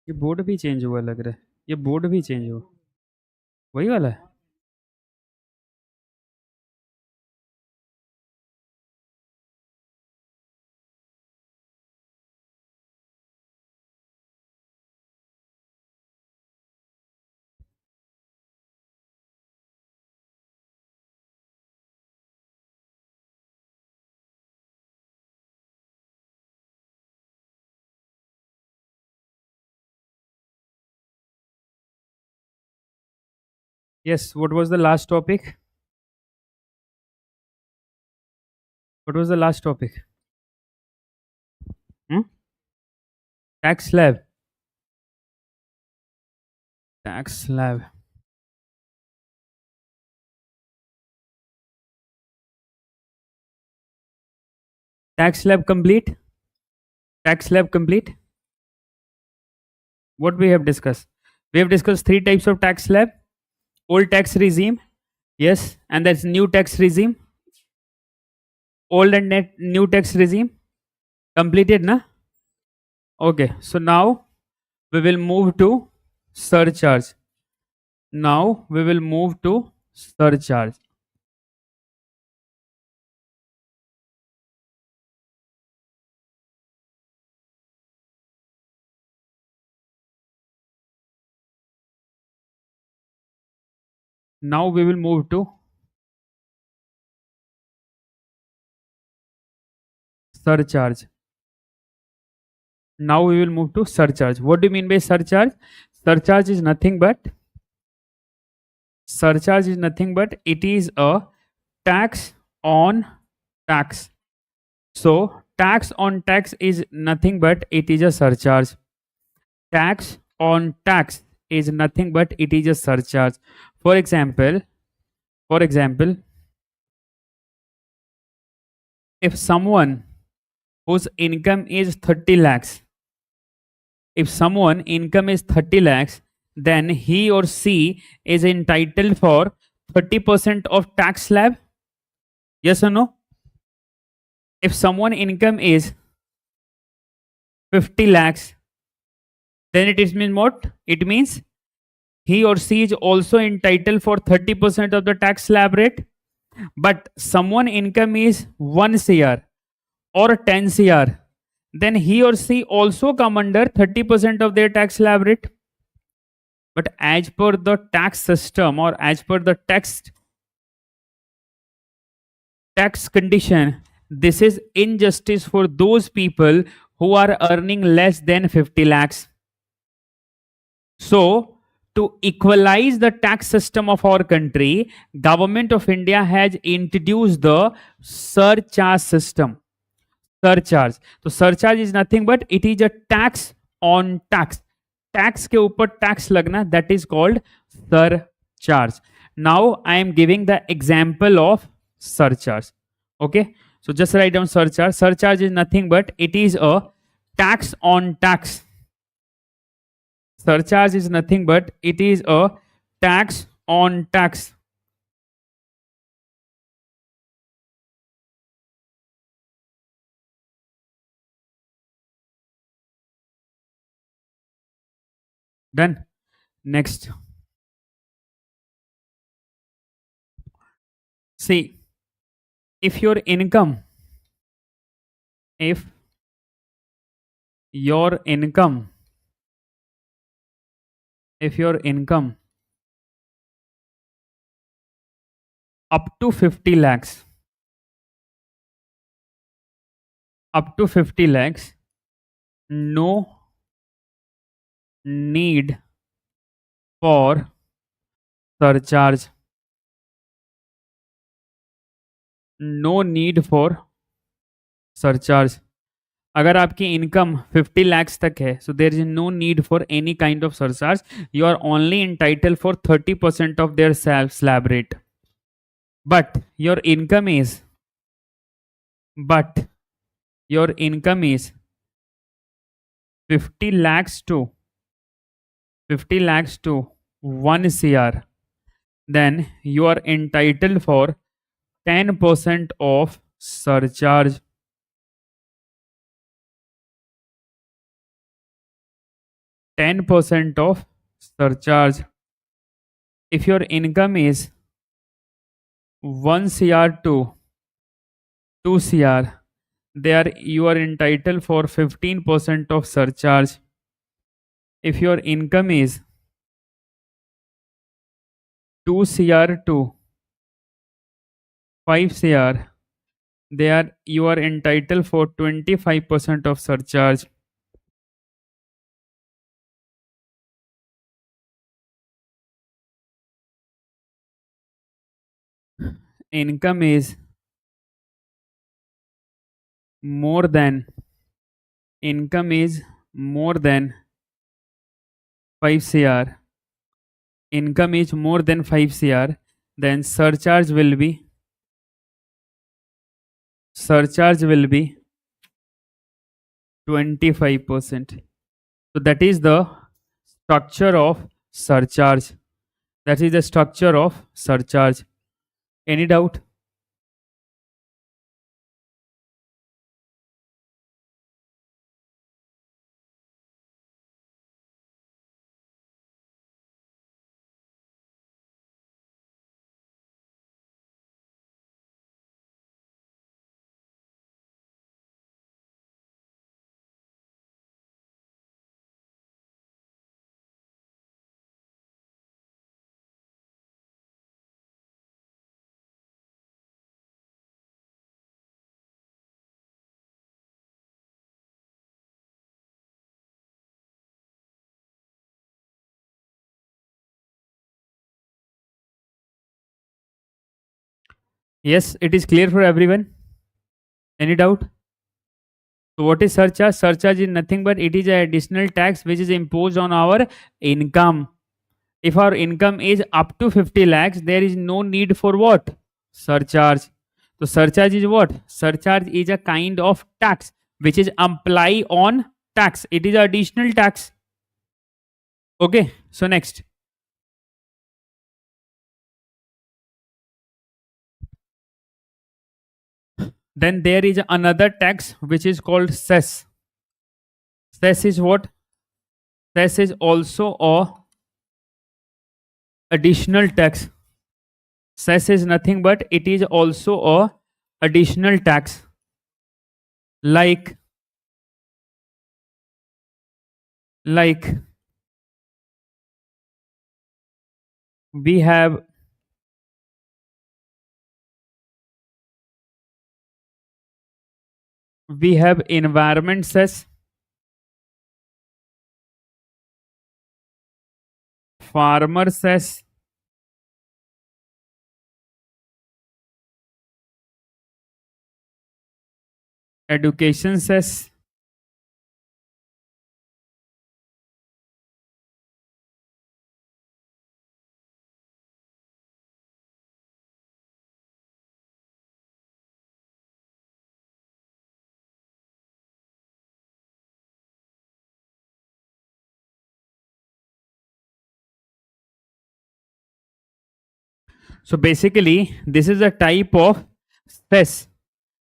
ये बोर्ड भी चेंज हुआ लग रहा है, ये बोर्ड भी चेंज हुआ, वही वाला है। Yes, what was the last topic? What was the last topic? Hmm? Tax slab. Tax slab. Tax slab complete. Tax slab complete. What we have discussed? We have discussed three types of tax slab. Old tax regime. Yes, and that's new tax regime. Old and new tax regime. Completed, na? Okay, so now we will move to surcharge. Now we will move to surcharge. Now we will move to surcharge. Now we will move to surcharge. What do you mean by surcharge? Surcharge is nothing but it is a tax on tax. So tax on tax is nothing but it is a surcharge. Tax on tax is nothing but it is a surcharge. For example, if someone whose income is 30 lakhs, if someone income is 30 lakhs, then he or she is entitled for 30% of tax slab. Yes or no? If someone income is 50 lakhs, then it means what? It means he or she is also entitled for 30% of the tax slab rate. But someone income is 1 CR or 10 CR, then he or she also come under 30% of their tax slab rate. But as per the tax system or as per the tax condition, this is injustice for those people who are earning less than 50 lakhs. So, to equalize the tax system of our country, Government of India has introduced the surcharge system. Surcharge. So surcharge is nothing but it is a tax on tax. Tax के ऊपर tax लगना, that is called surcharge. Now I am giving the example of surcharge. Okay, so just write down surcharge. Surcharge is nothing but it is a tax on tax. Surcharge is nothing but it is a tax on tax. Done. Next. See, if your income up to 50 lakhs, no need for surcharge. No need for surcharge. अगर आपकी income 50 lakhs तक है, so there is no need for any kind of surcharge. You are only entitled for 30% of their slab rate. But your income is 50 lakhs to 1 CR, then you are entitled for 10% of surcharge. 10% of surcharge. If your income is 1 cr to 2 cr, there you are entitled for 15% of surcharge. If your income is 2 cr to 5 cr, there you are entitled for 25% of surcharge. Income is more than income is more than 5 cr, income is more than 5 cr, then surcharge will be 25%. So that is the structure of surcharge. That is the structure of surcharge. Any doubt? Yes, it is clear for everyone. Any doubt? So what is surcharge? Surcharge is nothing but it is an additional tax which is imposed on our income. If our income is up to 50 lakhs, there is no need for what? Surcharge. So surcharge is what? Surcharge is a kind of tax which is apply on tax. It is additional tax. Okay. So next. Then there is another tax which is called cess. Cess is what? Cess is also a additional tax. Cess is nothing but it is also a additional tax. Like like we have environment cess, farmer cess, education cess, so basically this is a type of cess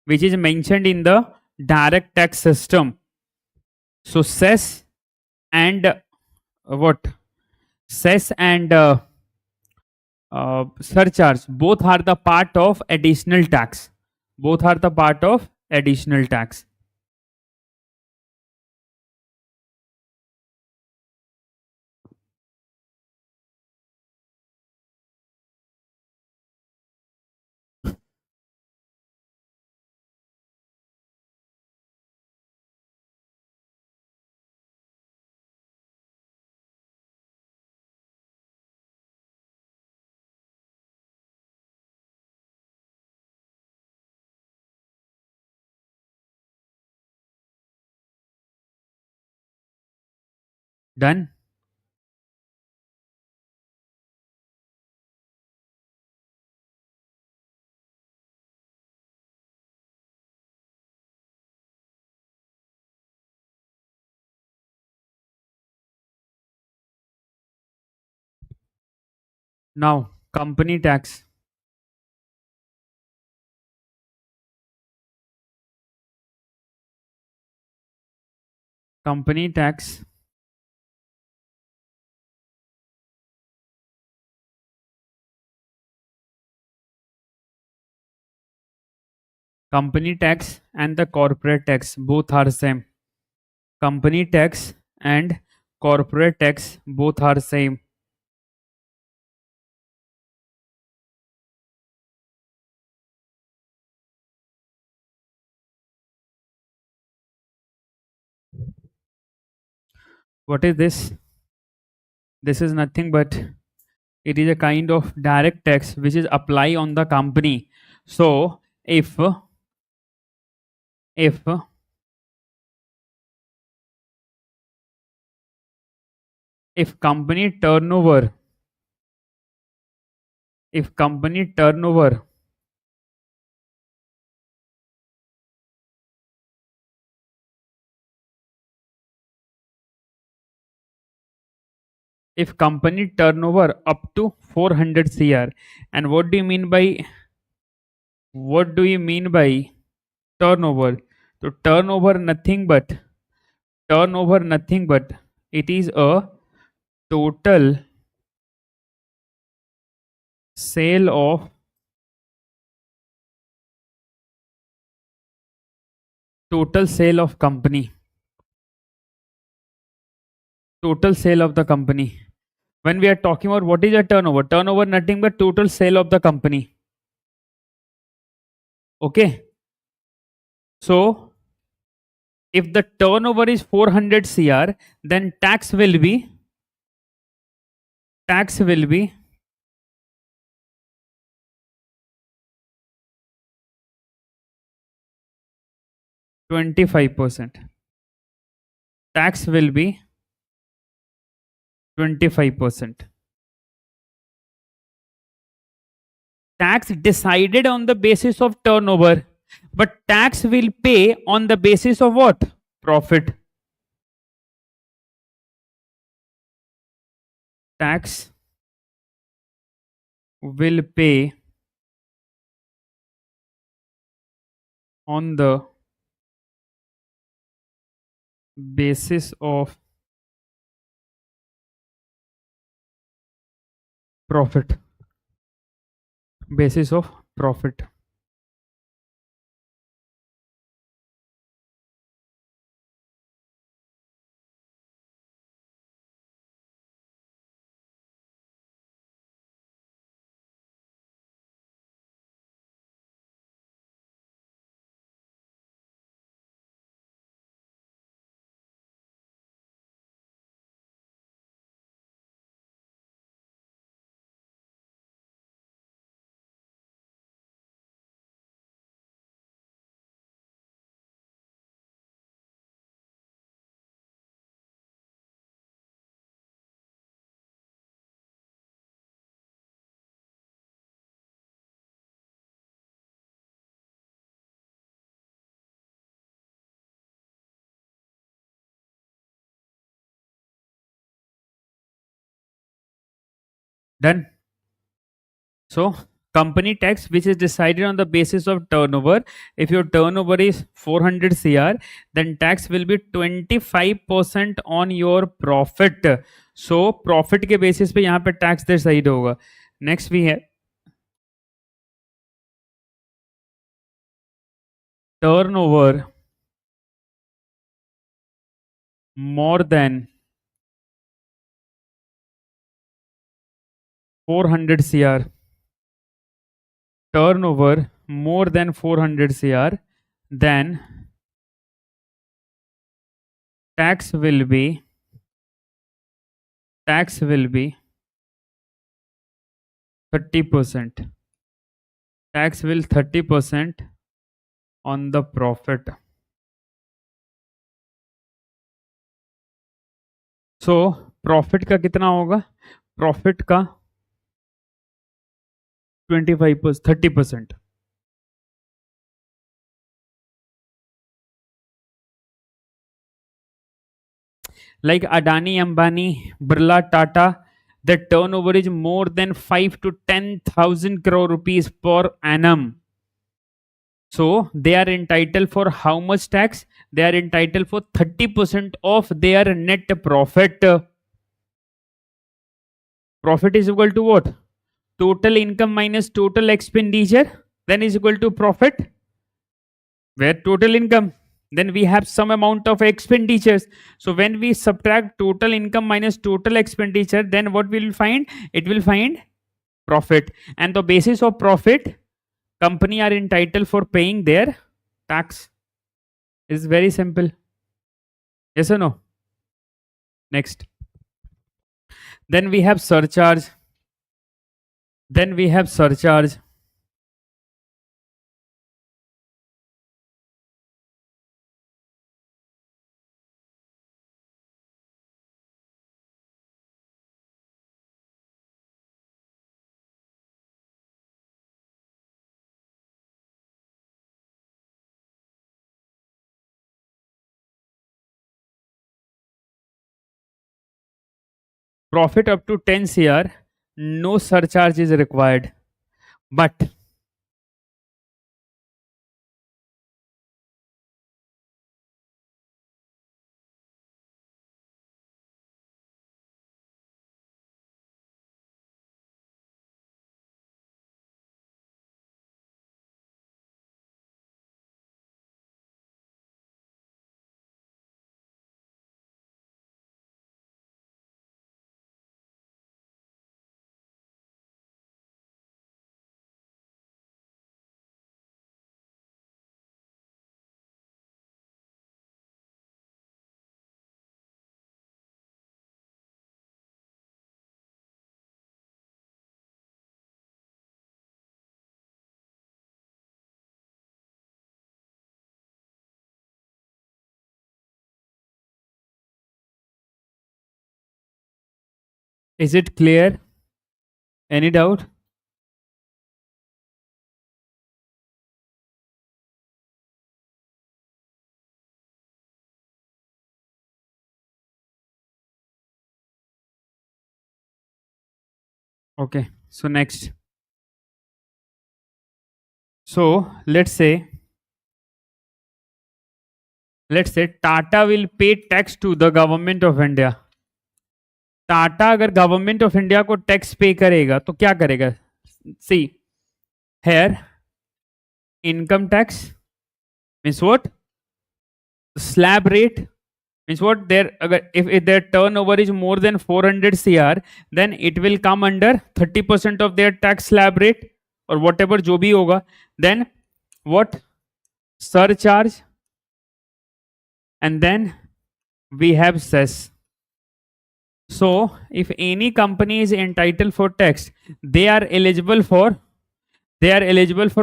which is mentioned in the direct tax system. So cess and what? Cess and surcharge both are the part of additional tax. Both are the part of additional tax. Done. Now company tax. Company tax company tax and the corporate tax both are same. Company tax and corporate tax both are same. What is this? This is nothing but it is a kind of direct tax which is apply on the company. So if if company turnover if company turnover if company turnover up to 400 cr, and what do you mean by turnover? So turnover nothing but it is a total sale of company, total sale of the company. When we are talking about what is a turnover nothing but total sale of the company. Okay, so if the turnover is 400 cr, then tax will be 25%. Tax will be 25%. Tax decided on the basis of turnover, but tax will pay on the basis of what? Profit. Tax will pay on the basis of profit. Basis of profit. Done. So company tax which is decided on the basis of turnover. If your turnover is 400 cr, then tax will be 25% on your profit. So profit के basis पे यहाँ पे tax decide होगा. Next we have turnover more than 400 cr. Turnover more than 400 cr, then tax will be 30%. Tax will 30% on the profit. So profit का कितना होगा? Profit का 30%. Like Adani, Ambani, Birla, Tata, the turnover is more than 5 to 10,000 crore rupees per annum. So they are entitled for how much tax? They are entitled for 30% of their net profit. Profit is equal to what? Total income minus total expenditure, then is equal to profit. Where total income, then we have some amount of expenditures. So when we subtract total income minus total expenditure, then what will find? It will find profit. And the basis of profit, company are entitled for paying their tax. Is very simple. Yes or no? Next. Then we have surcharge. Then we have surcharge. Profit up to 10 CR, no surcharge is required. But is it clear? Any doubt? Okay. So next. So let's say Tata will pay tax to the government of India. Tata अगर government of India को tax pay करेगा तो क्या करेगा? See here income tax means what? Slab rate means what their agar if their turnover is more than 400 cr, then it will come under 30% of their tax slab rate or whatever जो भी होगा. Then what? Surcharge. And then we have cess. So if any company is entitled for tax, they are eligible for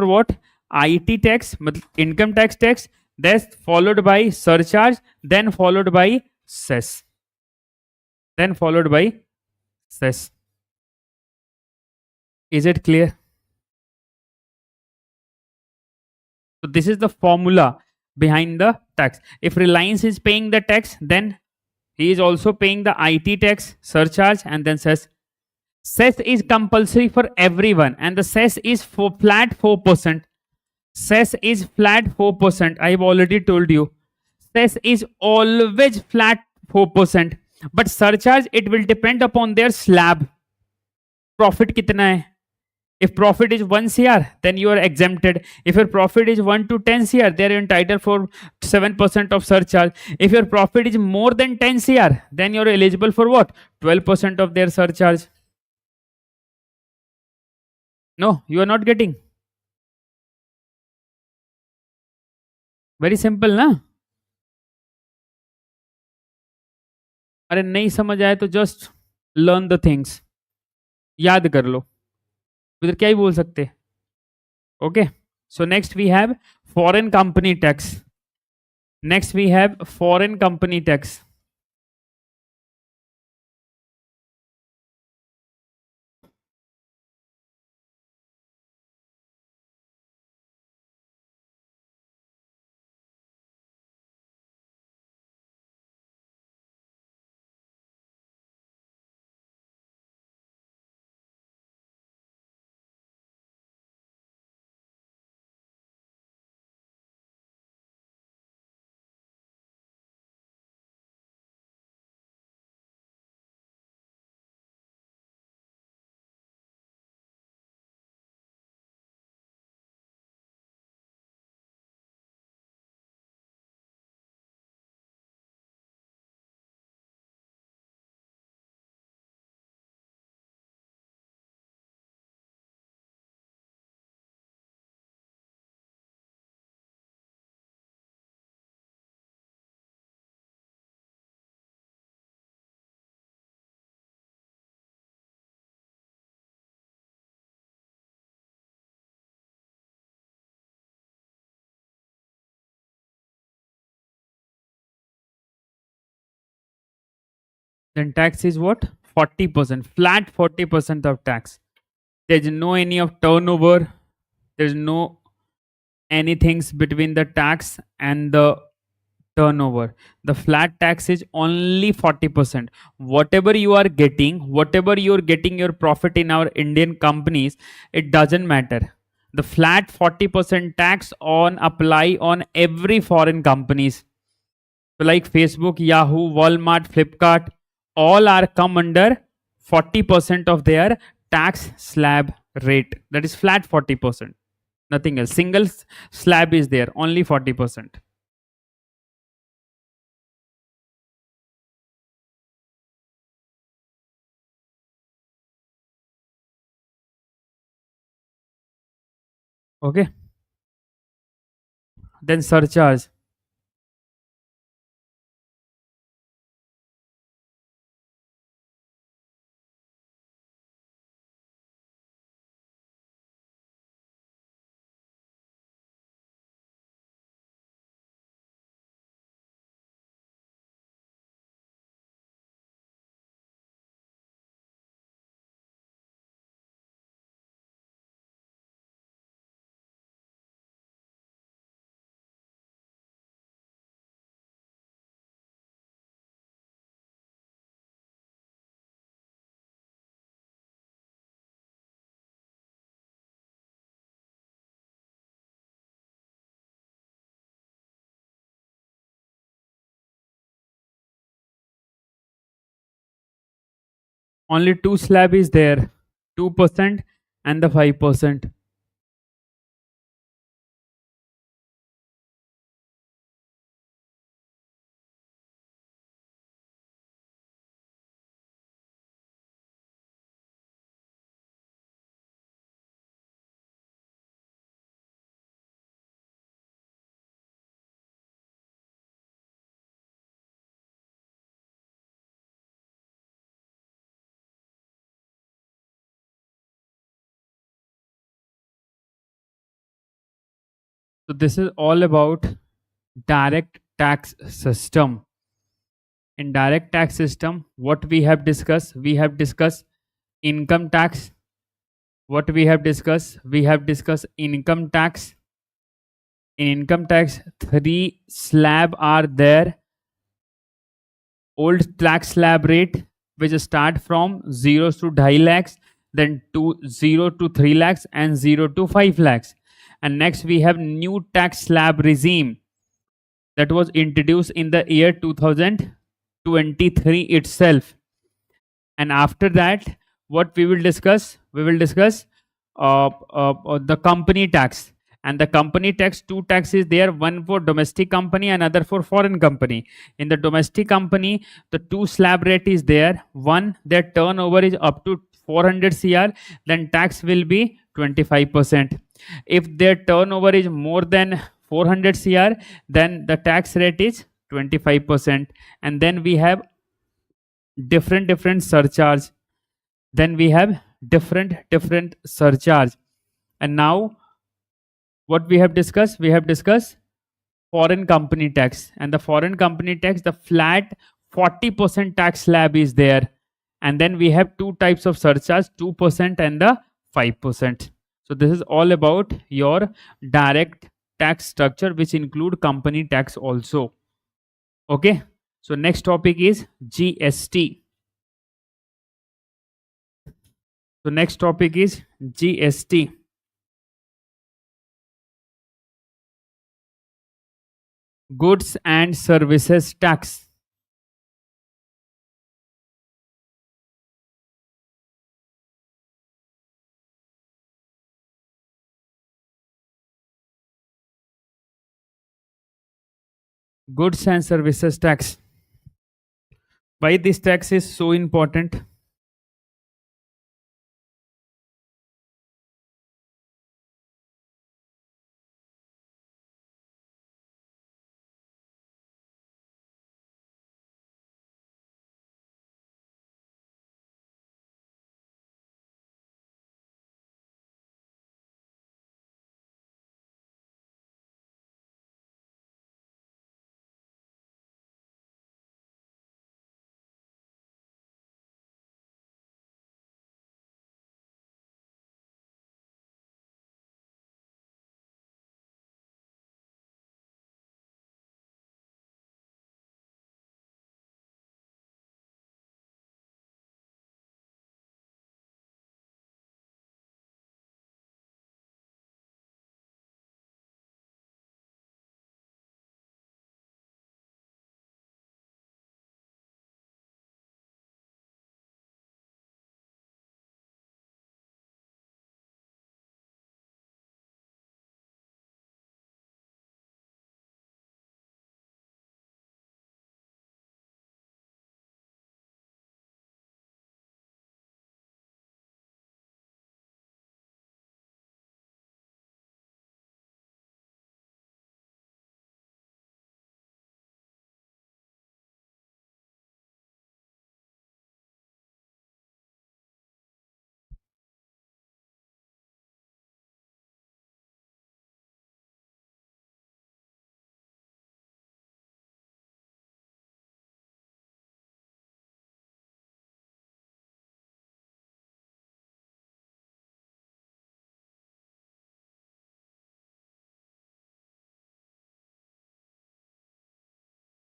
what? IT tax, income tax, that's followed by surcharge, then followed by cess, then followed by cess. Is it clear? So this is the formula behind the tax. If Reliance is paying the tax, then he is also paying the IT tax, surcharge, and then cess. Cess is compulsory for everyone, and the cess is for flat 4%. Cess is flat 4%. I have already told you. Cess is always flat 4%. But surcharge, it will depend upon their slab. Profit कितना है? If profit is 1 CR, then you are exempted. If your profit is 1 to 10 CR, they are entitled for 7% of surcharge. If your profit is more than 10 CR, then you are eligible for what? 12% of their surcharge. No, you are not getting. Very simple ना? अरे नहीं समझ आए तो just learn the things, याद कर लो, उधर क्या ही बोल सकते. Okay. So next we have foreign company tax. Next we have foreign company tax. Then tax is what? 40%. Flat 40% of tax. There's no any of turnover. There's no anything's between the tax and the turnover. The flat tax is only 40%. Whatever you're getting your profit in our Indian companies, it doesn't matter. The flat 40% tax on apply on every foreign companies. So like Facebook, Yahoo, Walmart, Flipkart, all are come under 40% of their tax slab rate. That is flat 40%. Nothing else. Single slab is there, only 40%. Okay. Then surcharge. Only two slab is there, 2% and the 5%. So this is all about direct tax system. In direct tax system, what we have discussed income tax. What we have discussed income tax. In income tax, three slab are there. Old tax slab rate, which start from 0 to 2.5 lakhs, then 0 to 3 lakhs and 0 to 5 lakhs. And next we have new tax slab regime that was introduced in the year 2023 itself. And after that, what we will discuss the company tax. And the company tax, two taxes there, one for domestic company, another for foreign company. In the domestic company, the two slab rate is there. One, their turnover is up to 400 cr, then tax will be 25%. If their turnover is more than 400 cr, then the tax rate is 25%. And then we have different surcharge. Then we have different surcharge. And now what we have discussed foreign company tax. And the foreign company tax, the flat 40% tax slab is there. And then we have two types of surcharge, 2% and the 5%. So this is all about your direct tax structure, which include company tax also. Okay. So next topic is GST. So next topic is GST. Goods and services tax. Goods and services tax. Why this tax is so important?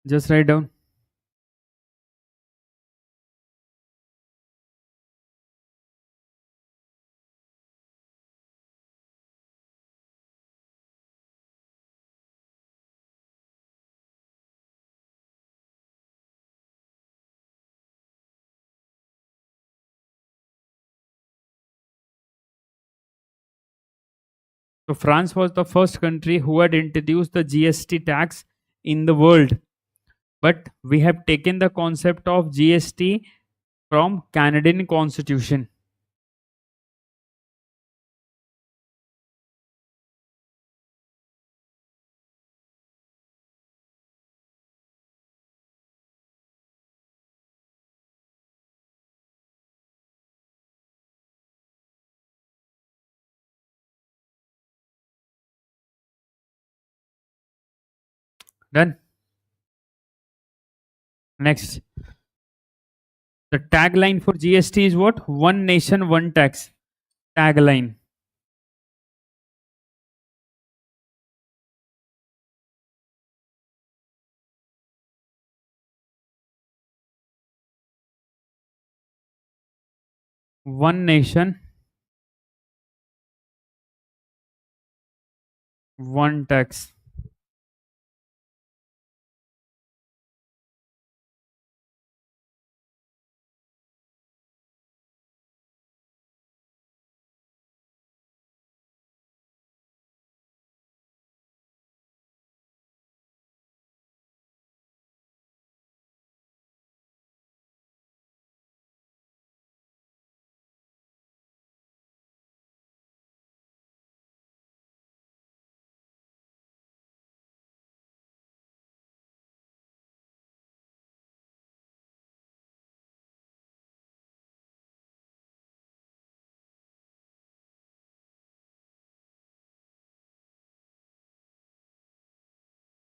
Just write down. So France was the first country who had introduced the GST tax in the world. But we have taken the concept of GST from Canadian Constitution. Done. Next, the tagline for GST is what? One nation, one tax. Tagline. One nation, one tax.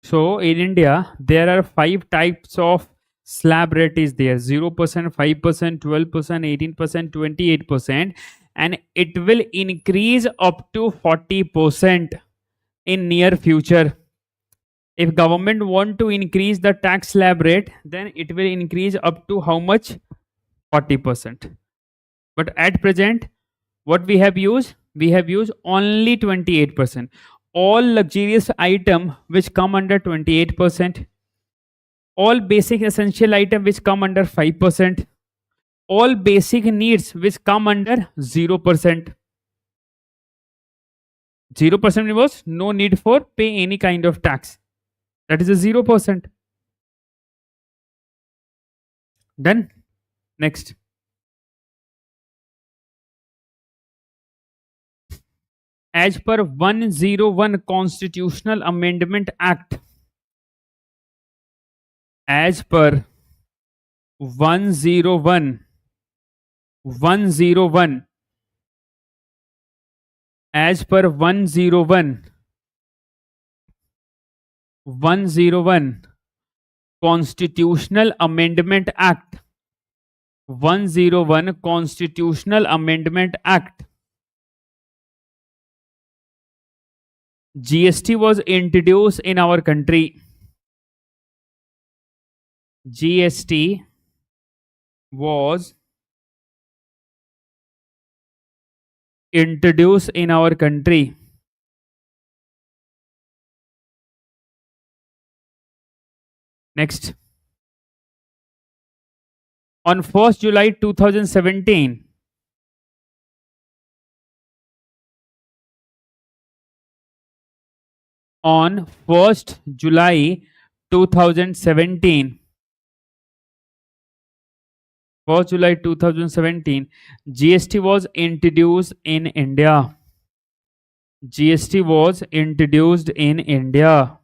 So in India, there are five types of slab rate is there: 0%, 5%, 12%, 18%, 28%, and it will increase up to 40% in near future. If government want to increase the tax slab rate, then it will increase up to how much? 40%. But at present, what we have used? We have used only 28%. All luxurious item which come under 28%, all basic essential item which come under 5%, all basic needs which come under 0%. 0% was no need for pay any kind of tax. That is a 0%. Done. Next. As per 101 Constitutional Amendment Act, as per 101, 101, as per 101, 101 Constitutional Amendment Act, 101 Constitutional Amendment Act, GST was introduced in our country. GST was introduced in our country. Next. On 1st July 2017, on 1st July 2017, 1st July 2017, GST was introduced in India. GST was introduced in India.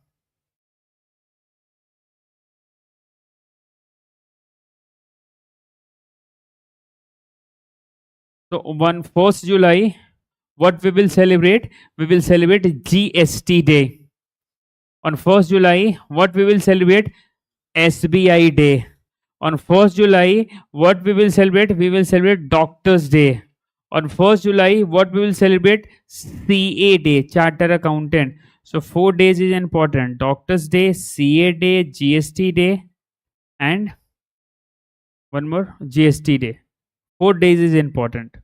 So on 1st July, what we will celebrate? We will celebrate GST Day. On 1st July, what we will celebrate? SBI Day. On 1st July, what we will celebrate? We will celebrate Doctors Day. On 1st July, what we will celebrate? CA Day, Charter Accountant. So 4 days is important. Doctors Day, CA Day, GST Day, and one more GST Day. 4 days is important.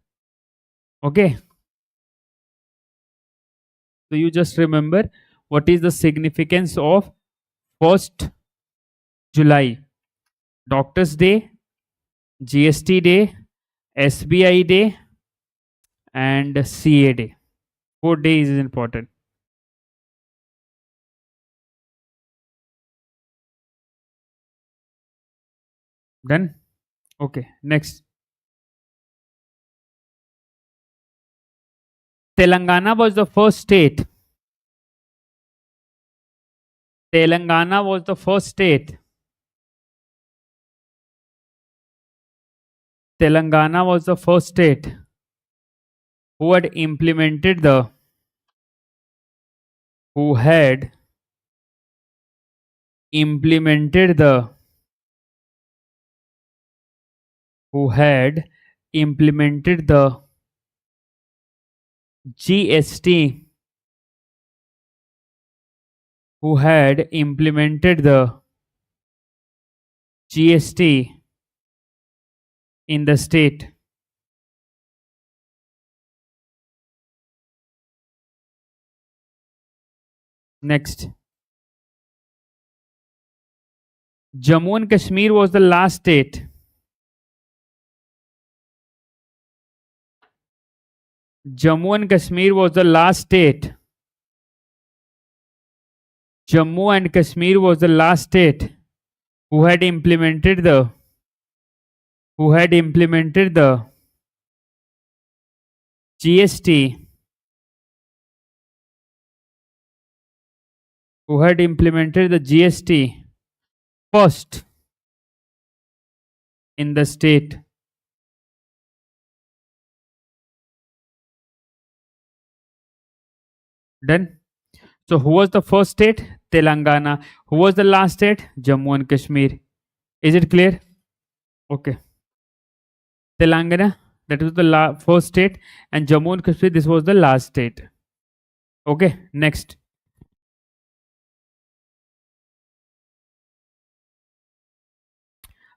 Okay. So you just remember what is the significance of 1st July. Doctors Day, GST Day, SBI Day, and CA Day. 4 days is important. Done? Okay. Next. Telangana was the first state. Telangana was the first state. Telangana was the first state who had implemented the who had implemented the who had implemented the GST who had implemented the GST in the state. Next. Jammu and Kashmir was the last state. Jammu and Kashmir was the last state. Jammu and Kashmir was the last state who had implemented the GST first in the state. Done. So who was the first state? Telangana. Who was the last state? Jammu and Kashmir. Is it clear? Okay. Telangana, that was the first state, and Jammu and Kashmir, this was the last state. Okay. Next.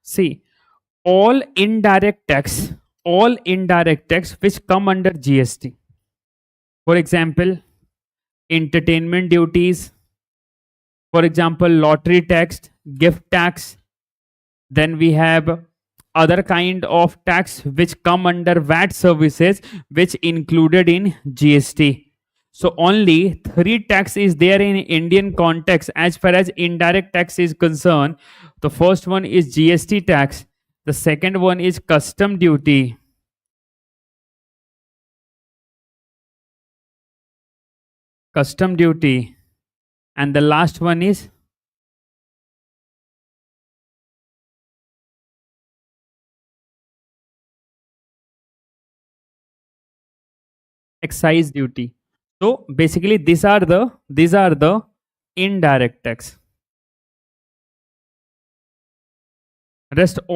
See, all indirect tax which come under GST. For example, entertainment duties, for example, lottery tax, gift tax. Then we have other kind of tax which come under VAT services which included in GST. So only 3 tax is there in Indian context as far as indirect tax is concerned. The first one is GST tax. The second one is custom duty. And the last one is excise duty. So basically these are the indirect tax. Rest all